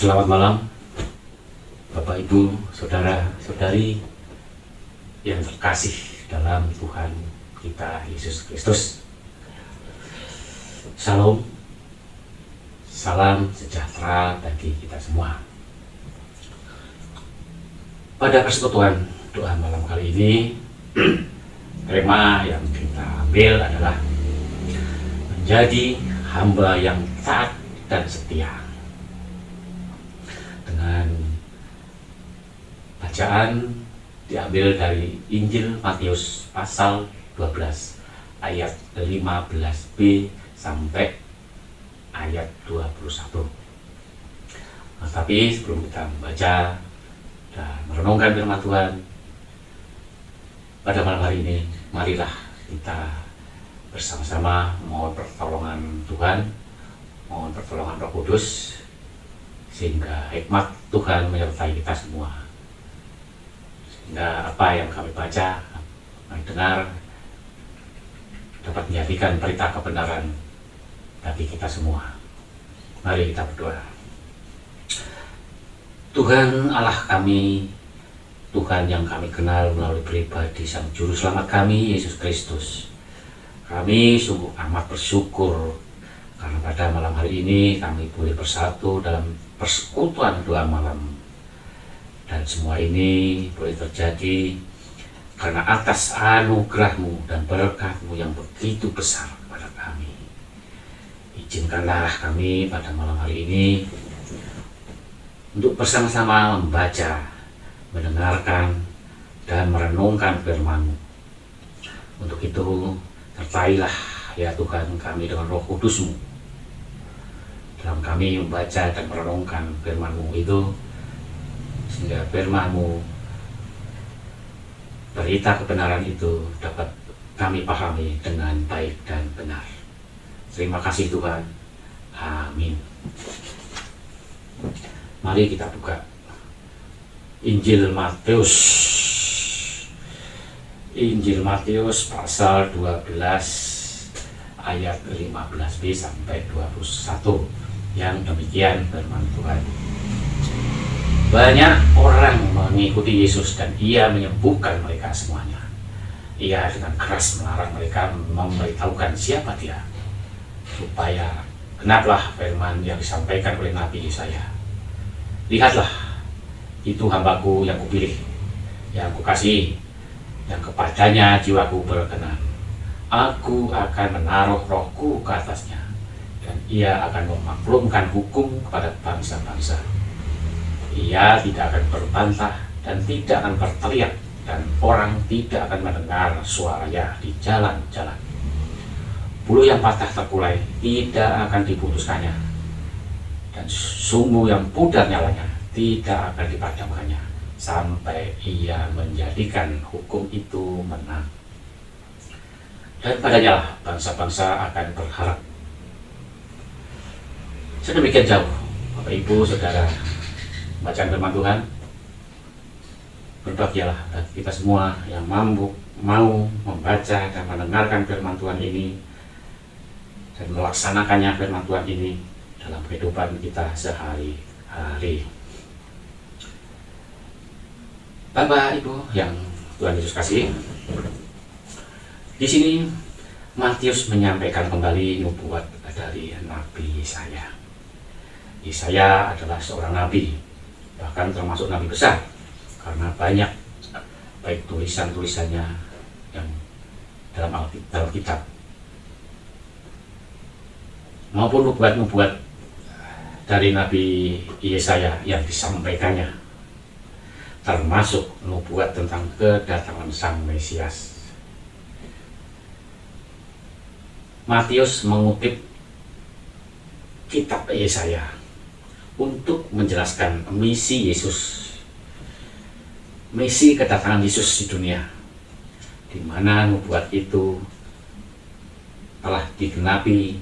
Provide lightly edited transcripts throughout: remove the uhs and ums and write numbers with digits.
Selamat malam, Bapak, Ibu, Saudara, Saudari yang terkasih dalam Tuhan kita Yesus Kristus. Shalom, salam sejahtera bagi kita semua. Pada persekutuan doa malam kali ini, tema yang kita ambil adalah menjadi hamba yang taat dan setia. Dengan bacaan diambil dari Injil Matius pasal 12 ayat 15b sampai ayat 21. Nah, tapi sebelum kita membaca dan merenungkan firman Tuhan pada malam hari ini, marilah kita bersama-sama mohon pertolongan Tuhan, mohon pertolongan Roh Kudus, sehingga hikmat Tuhan menyertai kita semua, sehingga apa yang kami baca, kami dengar dapat menjadikan berita kebenaran bagi kita semua. Mari kita berdoa. Tuhan Allah kami, Tuhan yang kami kenal melalui pribadi Sang Juru Selamat kami, Yesus Kristus, kami sungguh amat bersyukur karena pada malam hari ini kami boleh bersatu dalam persekutuan doa malam. Dan semua ini boleh terjadi karena atas anugerah-Mu dan berkat-Mu yang begitu besar kepada kami. Izinkanlah kami pada malam hari ini untuk bersama-sama membaca, mendengarkan, dan merenungkan firman-Mu. Untuk itu, sertailah ya Tuhan kami dengan Roh Kudus-Mu dalam kami membaca dan merenungkan firman-Mu itu, sehingga firman-Mu, berita kebenaran itu dapat kami pahami dengan baik dan benar. Terima kasih Tuhan. Amin. Mari kita buka Injil Matius. Injil Matius pasal 12 ayat 15b sampai 21. Yang demikian firman Tuhan. Banyak orang mengikuti Yesus dan Ia menyembuhkan mereka semuanya. Ia dengan keras melarang mereka memberitahukan siapa Dia, supaya genaplah firman yang disampaikan oleh Nabi Yesaya. Lihatlah, itu hambaku yang kupilih, yang kukasihi, yang kepadanya jiwaku berkenan. Aku akan menaruh rohku ke atasnya, dan ia akan memaklumkan hukum kepada bangsa-bangsa. Ia tidak akan berbantah dan tidak akan berteriak, dan orang tidak akan mendengar suaranya di jalan-jalan. Bulu yang patah terkulai tidak akan diputuskannya, dan sumbu yang pudar nyalanya tidak akan dipadamkannya, sampai ia menjadikan hukum itu menang. Dan padanya lah bangsa-bangsa akan berharap. Sedemikian jauh, Bapak Ibu Saudara, bacaan firman Tuhan. Berbahagialah bagi kita semua yang mau membaca dan mendengarkan firman Tuhan ini dan melaksanakannya firman Tuhan ini dalam kehidupan kita sehari-hari. Bapak Ibu yang Tuhan Yesus kasih, di sini Matius menyampaikan kembali nubuat dari Nabi Yesaya. Yesaya adalah seorang nabi, bahkan termasuk nabi besar, karena banyak baik tulisan-tulisannya yang dalam kitab maupun nubuat-nubuat dari Nabi Yesaya yang disampaikannya, termasuk nubuat tentang kedatangan Sang Mesias. Matius mengutip kitab Yesaya untuk menjelaskan misi Yesus, misi kedatangan Yesus di dunia, di mana nubuat itu telah digenapi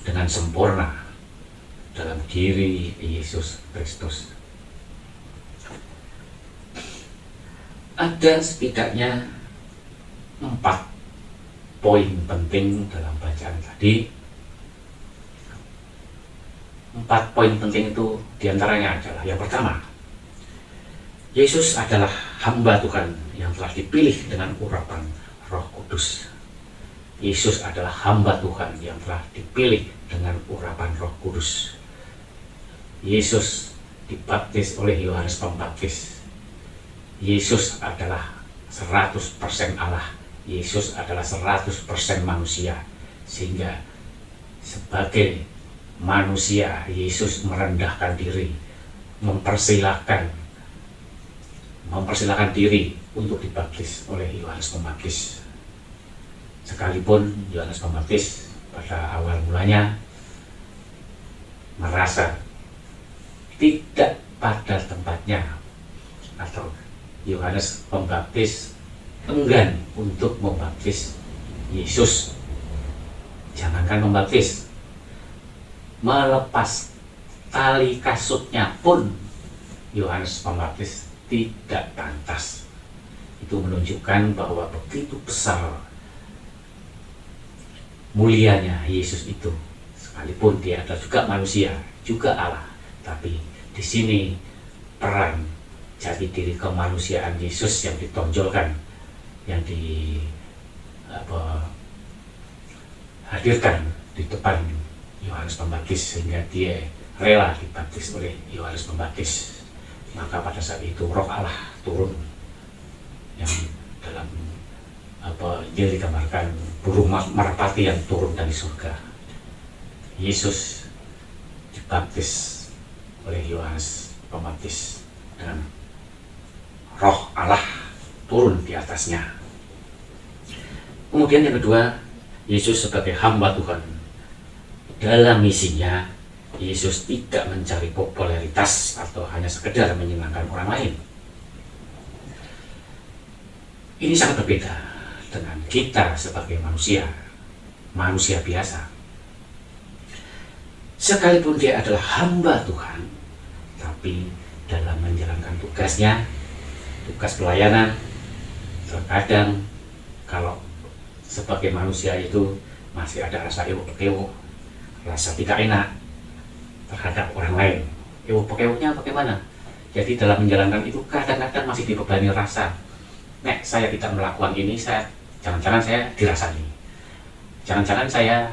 dengan sempurna dalam diri Yesus Kristus. Ada setidaknya 4 poin penting dalam bacaan tadi. 4 4 poin penting itu diantaranya adalah yang pertama, Yesus adalah hamba Tuhan yang telah dipilih dengan urapan Roh Kudus. Yesus adalah hamba Tuhan yang telah dipilih dengan urapan Roh Kudus. Yesus dibaptis oleh Yohanes Pembaptis. Yesus adalah 100% Allah. Yesus adalah 100% manusia. Sehingga sebagai manusia, Yesus merendahkan diri, mempersilahkan diri untuk dibaptis oleh Yohanes Pembaptis. Sekalipun Yohanes Pembaptis pada awal mulanya merasa tidak pada tempatnya, atau Yohanes Pembaptis enggan untuk membaptis Yesus. Jangankan membaptis, melepas tali kasutnya pun Yohanes Pembaptis tidak pantas. Itu menunjukkan bahwa begitu besar mulianya Yesus itu, sekalipun dia adalah juga manusia, juga Allah. Tapi di sini peran jati diri kemanusiaan Yesus yang ditonjolkan, yang hadirkan di depan Yohanes Pembaptis, sehingga dia rela dibaptis oleh Yohanes Pembaptis. Maka pada saat itu Roh Allah turun, yang dalam Injil digambarkan burung merpati yang turun dari surga. Yesus dibaptis oleh Yohanes Pembaptis dan Roh Allah turun di atasnya. Kemudian yang kedua, Yesus sebagai hamba Tuhan. Dalam misinya, Yesus tidak mencari popularitas atau hanya sekedar menyenangkan orang lain. Ini sangat berbeda dengan kita sebagai manusia biasa. Sekalipun dia adalah hamba Tuhan, tapi dalam menjalankan tugasnya, tugas pelayanan, terkadang kalau sebagai manusia itu masih ada rasa ewok-ewok, rasa tidak enak terhadap orang lain. Ewok-ewoknya bagaimana? Jadi dalam menjalankan itu kadang-kadang masih dibebani rasa, nek saya tidak melakukan ini, jangan-jangan saya dirasani, jangan-jangan saya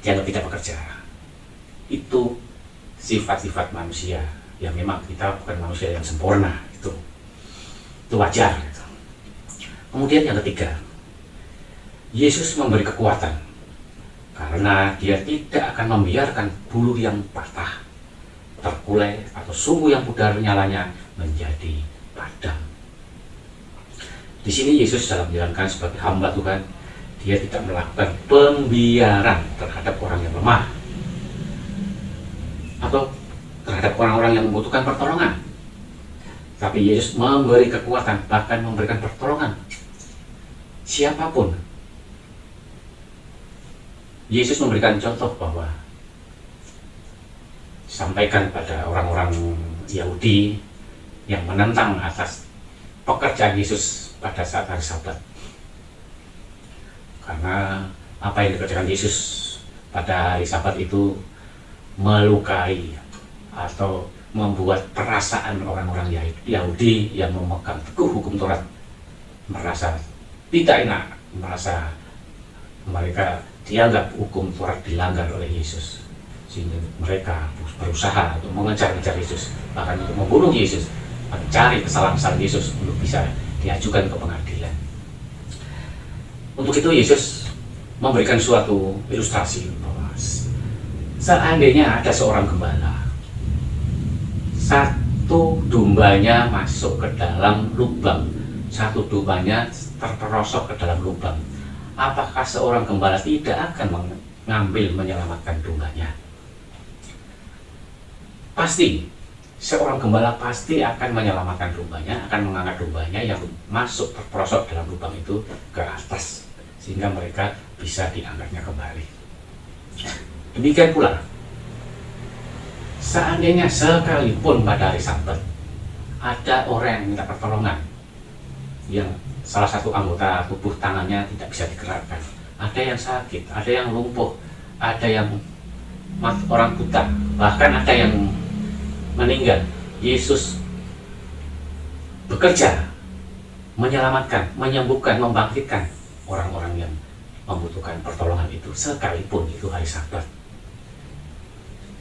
dianggap tidak bekerja. Itu sifat-sifat manusia yang memang kita bukan manusia yang sempurna, itu wajar. Kemudian yang ketiga, Yesus memberi kekuatan karena dia tidak akan membiarkan bulu yang patah, terkulai, atau sumbu yang pudar nyalanya menjadi padam. Di sini Yesus dalam menjalankan sebagai hamba Tuhan, dia tidak melakukan pembiaran terhadap orang yang lemah atau terhadap orang-orang yang membutuhkan pertolongan. Tapi Yesus memberi kekuatan, bahkan memberikan pertolongan siapapun. Yesus memberikan contoh bahwa sampaikan pada orang-orang Yahudi yang menentang atas pekerjaan Yesus pada saat hari Sabat. Karena apa yang dikerjakan Yesus pada hari Sabat itu melukai atau membuat perasaan orang-orang Yahudi yang memegang teguh hukum Taurat merasa tidak enak, merasa mereka dianggap hukum Taurat dilanggar oleh Yesus, sehingga mereka berusaha untuk mengejar-ngejar Yesus, bahkan untuk membunuh Yesus, mencari kesalahan-kesalahan Yesus untuk bisa diajukan ke pengadilan. Untuk itu Yesus memberikan suatu ilustrasi bahwa seandainya ada seorang gembala, satu dombanya masuk ke dalam lubang, satu dombanya terperosok ke dalam lubang, apakah seorang gembala tidak akan menyelamatkan dombanya? Pasti, seorang gembala pasti akan menyelamatkan dombanya, akan mengangkat dombanya yang masuk terperosok dalam lubang itu ke atas, sehingga mereka bisa diangkatnya kembali. Demikian pula, seandainya sekalipun pada hari Sabat ada orang yang minta pertolongan, yang salah satu anggota tubuh tangannya tidak bisa digerakkan, ada yang sakit, ada yang lumpuh, ada yang orang buta, bahkan ada yang meninggal. Yesus bekerja menyelamatkan, menyembuhkan, membangkitkan orang-orang yang membutuhkan pertolongan itu, sekalipun itu hari Sabat.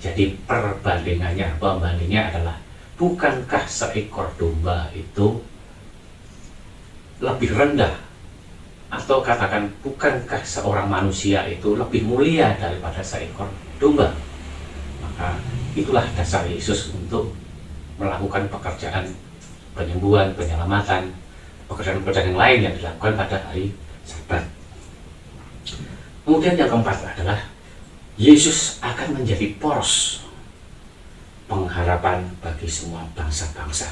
Jadi pembandingnya adalah, bukankah seekor domba itu lebih rendah, atau katakan bukankah seorang manusia itu lebih mulia daripada seekor domba? Maka itulah dasar Yesus untuk melakukan pekerjaan penyembuhan, penyelamatan, pekerjaan-pekerjaan yang lain yang dilakukan pada hari Sabat. Kemudian yang keempat adalah Yesus akan menjadi poros pengharapan bagi semua bangsa-bangsa.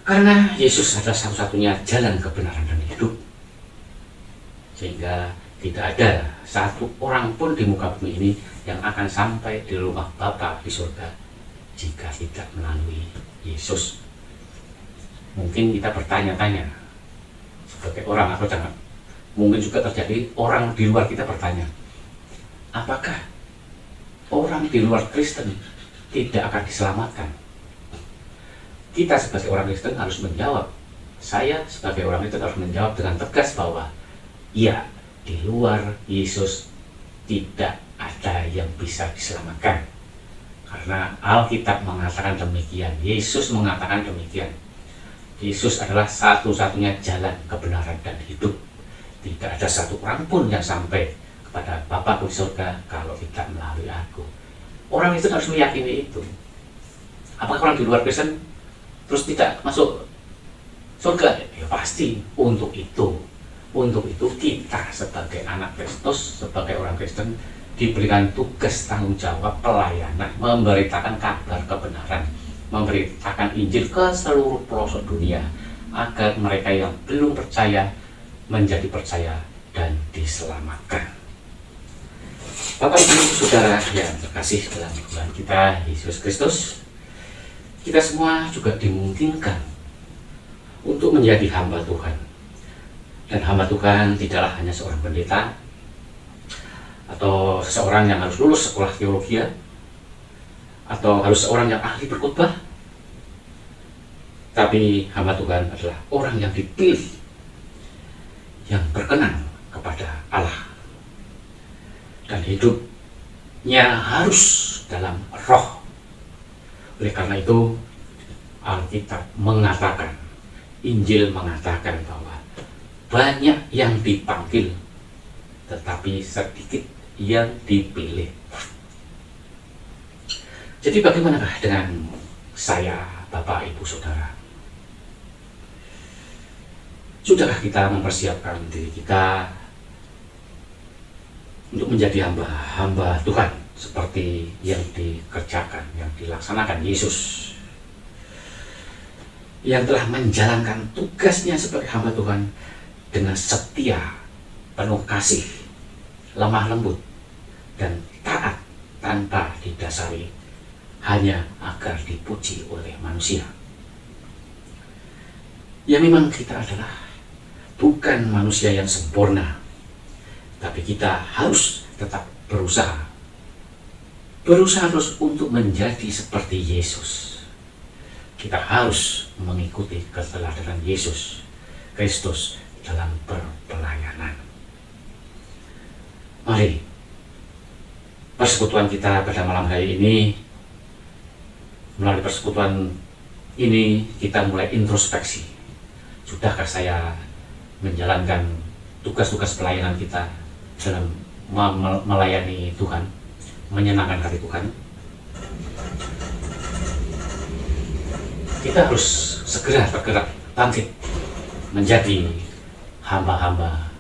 Karena Yesus adalah satu-satunya jalan kebenaran dan hidup, sehingga tidak ada satu orang pun di muka bumi ini yang akan sampai di rumah Bapa di surga jika tidak melalui Yesus. Mungkin kita bertanya-tanya sebagai orang, atau jangan, mungkin juga terjadi orang di luar kita bertanya, apakah orang di luar Kristen tidak akan diselamatkan? Kita sebagai orang Kristen harus menjawab, saya sebagai orang Kristen harus menjawab dengan tegas bahwa iya, di luar Yesus tidak ada yang bisa diselamatkan. Karena Alkitab mengatakan demikian, Yesus mengatakan demikian. Yesus adalah satu-satunya jalan kebenaran dan hidup. Tidak ada satu orang pun yang sampai kepada Bapakku di surga kalau tidak melalui aku. Orang Kristen harus meyakini itu. Apakah orang di luar Kristen terus tidak masuk surga? Ya pasti. Untuk itu kita sebagai anak Kristus, sebagai orang Kristen, diberikan tugas tanggung jawab pelayanan, memberitakan kabar kebenaran, memberitakan Injil ke seluruh pelosok dunia, agar mereka yang belum percaya menjadi percaya dan diselamatkan. Bapak Ibu Saudara yang terkasih dalam Tuhan kita Yesus Kristus, kita semua juga dimungkinkan untuk menjadi hamba Tuhan. Dan hamba Tuhan tidaklah hanya seorang pendeta atau seseorang yang harus lulus sekolah teologi, atau harus seorang yang ahli berkhotbah. Tapi hamba Tuhan adalah orang yang dipilih, yang berkenan kepada Allah, dan hidupnya harus dalam roh. Oleh karena itu Alkitab mengatakan, Injil mengatakan bahwa banyak yang dipanggil tetapi sedikit yang dipilih. Jadi bagaimanakah dengan saya, Bapak, Ibu, Saudara? Sudahkah kita mempersiapkan diri kita untuk menjadi hamba Tuhan seperti yang dikerjakan, yang dilaksanakan Yesus, yang telah menjalankan tugasnya sebagai hamba Tuhan dengan setia, penuh kasih, lemah lembut, dan taat tanpa didasari hanya agar dipuji oleh manusia. Ya memang kita adalah bukan manusia yang sempurna, tapi kita harus tetap berusaha terus untuk menjadi seperti Yesus. Kita harus mengikuti keteladanan Yesus Kristus dalam berpelayanan. Mari persekutuan kita pada malam hari ini, melalui persekutuan ini kita mulai introspeksi. Sudahkah saya menjalankan tugas-tugas pelayanan kita dalam melayani Tuhan, menyenangkan hati Tuhan? Kita harus segera bergerak, bangkit, menjadi hamba-hamba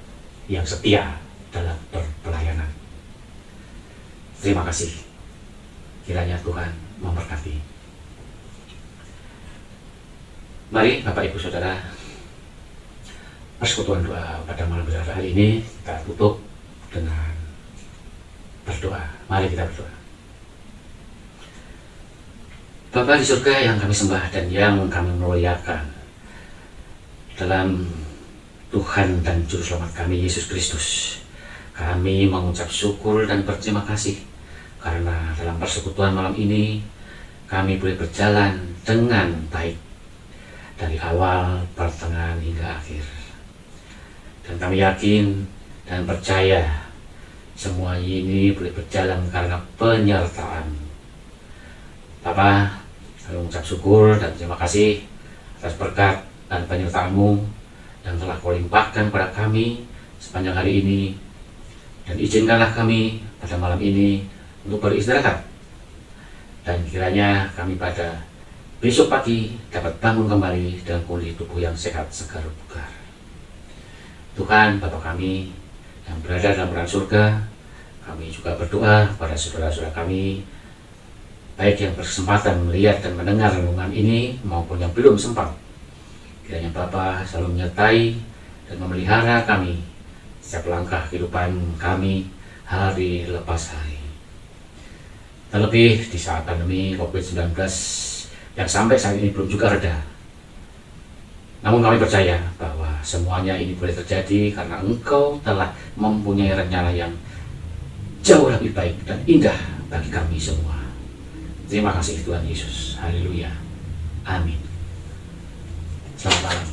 yang setia dalam berpelayanan. Terima kasih. Kiranya Tuhan memberkati. Mari Bapak Ibu Saudara, persekutuan doa pada malam hari ini kita tutup dengan berdoa. Mari kita berdoa. Bapa di surga yang kami sembah dan yang kami muliakan, dalam Tuhan dan Juru Selamat kami Yesus Kristus, Kami mengucap syukur dan berterima kasih karena dalam persekutuan malam ini kami boleh berjalan dengan baik dari awal, pertengahan hingga akhir. Dan kami yakin dan percaya semua ini boleh berjalan karena penyertaan Bapa. Kami mengucap syukur dan terima kasih atas berkat dan penyertaan-Mu yang telah Kau limpahkan pada kami sepanjang hari ini. Dan izinkanlah kami pada malam ini untuk beristirahat. Dan kiranya kami pada besok pagi dapat bangun kembali dengan kondisi tubuh yang sehat, segar, bugar. Tuhan, Bapa kami yang berada dalam kerajaan surga, kami juga berdoa kepada saudara-saudara kami, baik yang berkesempatan melihat dan mendengar renungan ini maupun yang belum sempat. Kiranya Bapa selalu menyertai dan memelihara kami setiap langkah kehidupan kami hari lepas hari. Terlebih di saat pandemi COVID-19 yang sampai saat ini belum juga reda. Namun kami percaya bahwa semuanya ini boleh terjadi karena Engkau telah mempunyai rencana yang jauh lebih baik dan indah bagi kami semua. Terima kasih Tuhan Yesus. Haleluya. Amin. Selamat malam.